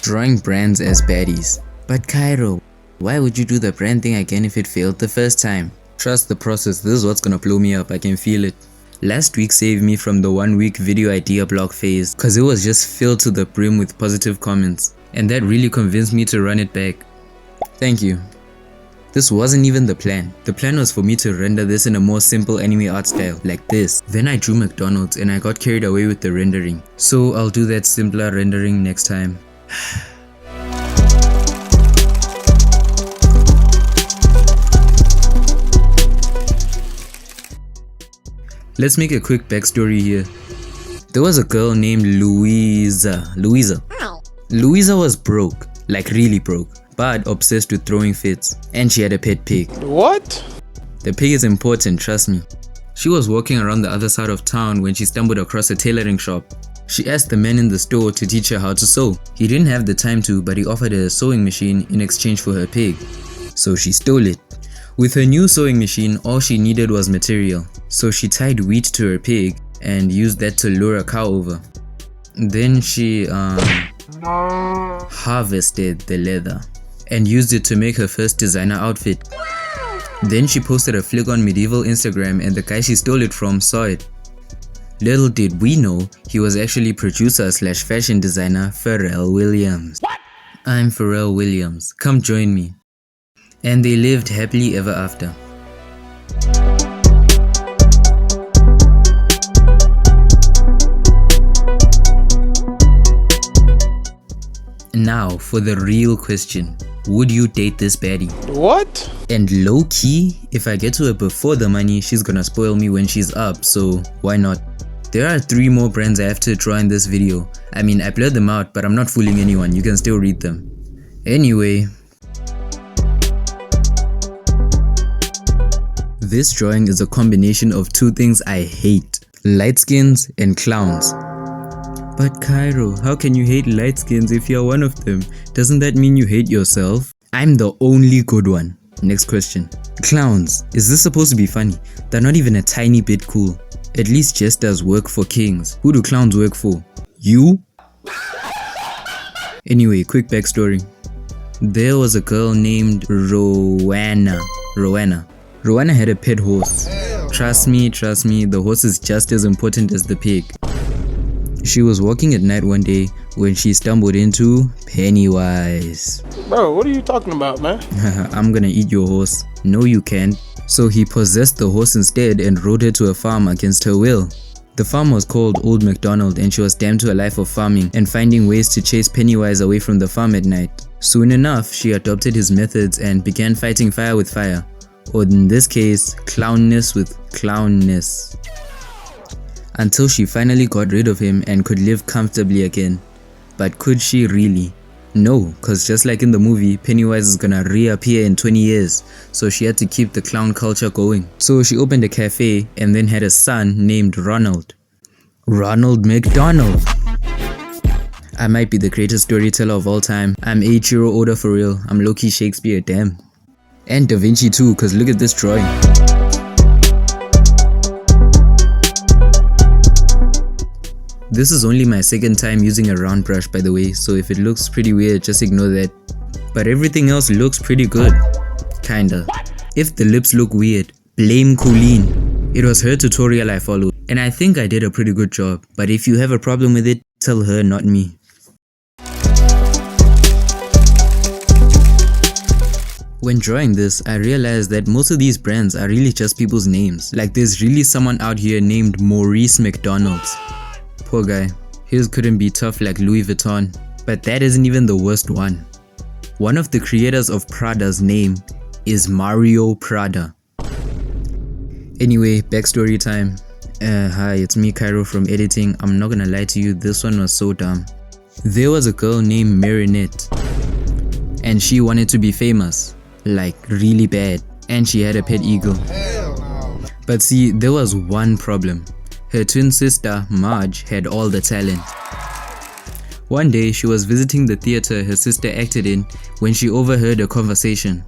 Drawing brands as baddies. But Cairo, why would you do the brand thing again if it failed the first time? Trust the process, this is what's gonna blow me up, I can feel it. Last week saved me from the 1 week video idea block phase cause it was just filled to the brim with positive comments, and that really convinced me to run it back. Thank you. This wasn't even the plan. The plan was for me to render this in a more simple anime art style, like this. Then I drew McDonald's and I got carried away with the rendering. So I'll do that simpler rendering next time. Let's make a quick backstory here. There was a girl named Louisa. Louisa was broke, like really broke, but obsessed with throwing fits, and she had a pet pig. What? The pig is important, trust me. She was walking around the other side of town when she stumbled across a tailoring shop. She asked the man in the store to teach her how to sew. He didn't have the time to, but he offered her a sewing machine in exchange for her pig. So she stole it. With her new sewing machine, all she needed was material. So she tied wheat to her pig and used that to lure a cow over. Then she harvested the leather and used it to make her first designer outfit. Then she posted a flick on medieval Instagram and the guy she stole it from saw it. Little did we know, he was actually producer / fashion designer Pharrell Williams. What? I'm Pharrell Williams, come join me. And they lived happily ever after. Now for the real question. Would you date this baddie? What? And low key, if I get to her before the money, she's gonna spoil me when she's up, so why not? There are 3 more brands I have to draw in this video. I mean, I blurred them out, but I'm not fooling anyone, you can still read them. Anyway. This drawing is a combination of 2 things I hate. Light skins and clowns. But Cairo, how can you hate light skins if you're one of them? Doesn't that mean you hate yourself? I'm the only good one. Next question. Clowns. Is this supposed to be funny? They're not even a tiny bit cool. At least just does work for kings. Who do clowns work for? You? Anyway, quick backstory. There was a girl named Rowanna. Rowanna had a pet horse. Trust me, the horse is just as important as the pig. She was walking at night one day when she stumbled into Pennywise. Bro, what are you talking about, man? I'm gonna eat your horse. No, you can't. So he possessed the horse instead and rode her to a farm against her will. The farm was called Old MacDonald and she was damned to a life of farming and finding ways to chase Pennywise away from the farm at night. Soon enough, she adopted his methods and began fighting fire with fire. Or in this case, clownness with clownness. Until she finally got rid of him and could live comfortably again. But could she really? No, cause just like in the movie, Pennywise is gonna reappear in 20 years, so she had to keep the clown culture going. So she opened a cafe and then had a son named Ronald. Ronald McDonald. I might be the greatest storyteller of all time. I'm 8 year older for real. I'm low-key Shakespeare, damn. And Da Vinci too, cause look at this drawing. This is only my 2nd time using a round brush, by the way, so if it looks pretty weird, just ignore that. But everything else looks pretty good. Kinda. If the lips look weird, blame Colleen. It was her tutorial I followed, and I think I did a pretty good job. But if you have a problem with it, tell her, not me. When drawing this, I realized that most of these brands are really just people's names. Like there's really someone out here named Maurice McDonald's. Poor guy. His couldn't be tough like Louis Vuitton. But that isn't even the worst one. One of the creators of Prada's name is Mario Prada. Anyway, backstory time. Hi, it's me Cairo from editing. I'm not gonna lie to you, this one was so dumb. There was a girl named Marinette. And she wanted to be famous. Like really bad. And she had a pet eagle. But see, there was one problem. Her twin sister, Marge, had all the talent. One day, she was visiting the theater her sister acted in when she overheard a conversation.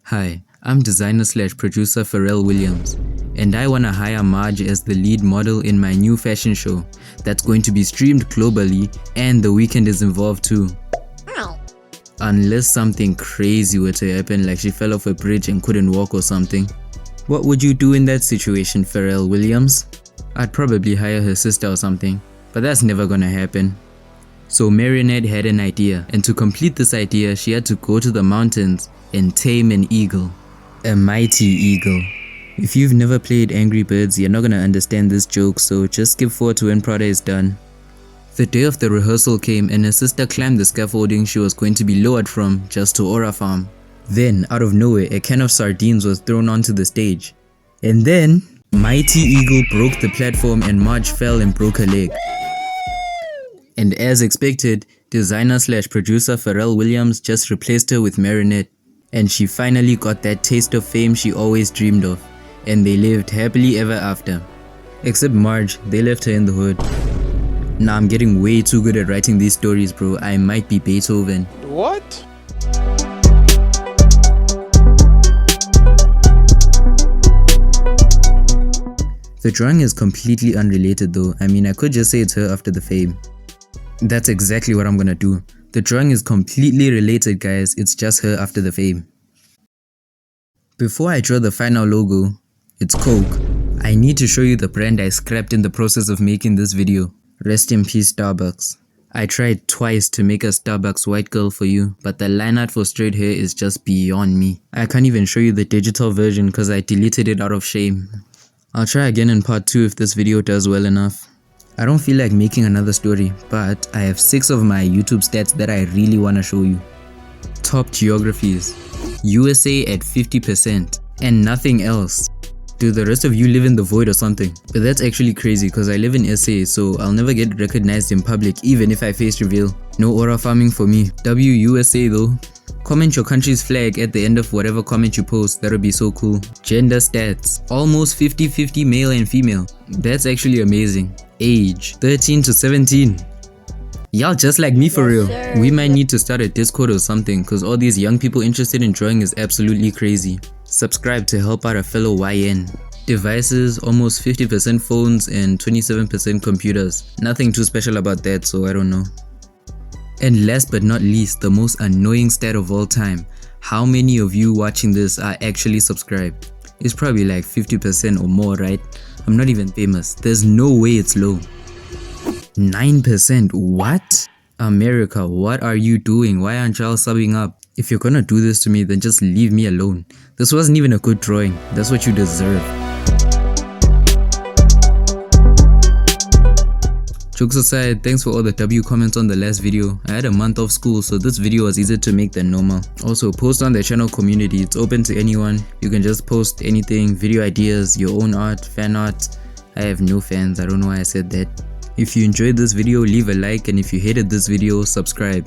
Hi, I'm designer / producer Pharrell Williams, and I wanna hire Marge as the lead model in my new fashion show that's going to be streamed globally and The Weeknd is involved too. Unless something crazy were to happen, like she fell off a bridge and couldn't walk or something. What would you do in that situation, Pharrell Williams? I'd probably hire her sister or something, but that's never gonna happen. So Marinette had an idea, and to complete this idea, she had to go to the mountains and tame an eagle. A mighty eagle. If you've never played Angry Birds, you're not gonna understand this joke, so just skip forward to when Prada is done. The day of the rehearsal came and her sister climbed the scaffolding she was going to be lowered from just to Aura Farm. Then, out of nowhere, a can of sardines was thrown onto the stage. And then, Mighty Eagle broke the platform and Marge fell and broke her leg. And as expected, designer/producer Pharrell Williams just replaced her with Marinette. And she finally got that taste of fame she always dreamed of. And they lived happily ever after. Except Marge, they left her in the hood. Nah, I'm getting way too good at writing these stories, bro. I might be Beethoven. What? The drawing is completely unrelated though. I mean, I could just say it's her after the fame. That's exactly what I'm gonna do. The drawing is completely related, guys. It's just her after the fame. Before I draw the final logo, it's Coke. I need to show you the brand I scrapped in the process of making this video. Rest in peace, Starbucks. I tried twice to make a Starbucks white girl for you, but the line art for straight hair is just beyond me. I can't even show you the digital version because I deleted it out of shame. I'll try again in part 2 if this video does well enough. I don't feel like making another story, but I have 6 of my YouTube stats that I really want to show you. Top geographies. USA at 50% and nothing else. Do the rest of you live in the void or something? But that's actually crazy because I live in SA, so I'll never get recognized in public even if I face reveal. No aura farming for me. WUSA though. Comment your country's flag at the end of whatever comment you post, that would be so cool. Gender stats. Almost 50-50 male and female. That's actually amazing. Age. 13 to 17. Y'all just like me for real. Sir. We might need to start a Discord or something because all these young people interested in drawing is absolutely crazy. Subscribe to help out a fellow YN. Devices, almost 50% phones and 27% computers. Nothing too special about that, so I don't know. And last but not least, the most annoying stat of all time. How many of you watching this are actually subscribed? It's probably like 50% or more, right? I'm not even famous. There's no way it's low. 9%. What? America, what are you doing? Why aren't y'all subbing up? If you're gonna do this to me, then just leave me alone. This wasn't even a good drawing. That's what you deserve. Jokes aside, thanks for all the W comments on the last video. I had a month off school, so this video was easier to make than normal. Also, post on the channel community. It's open to anyone. You can just post anything, video ideas, your own art, fan art. I have no fans. I don't know why I said that. If you enjoyed this video, leave a like, and if you hated this video, subscribe.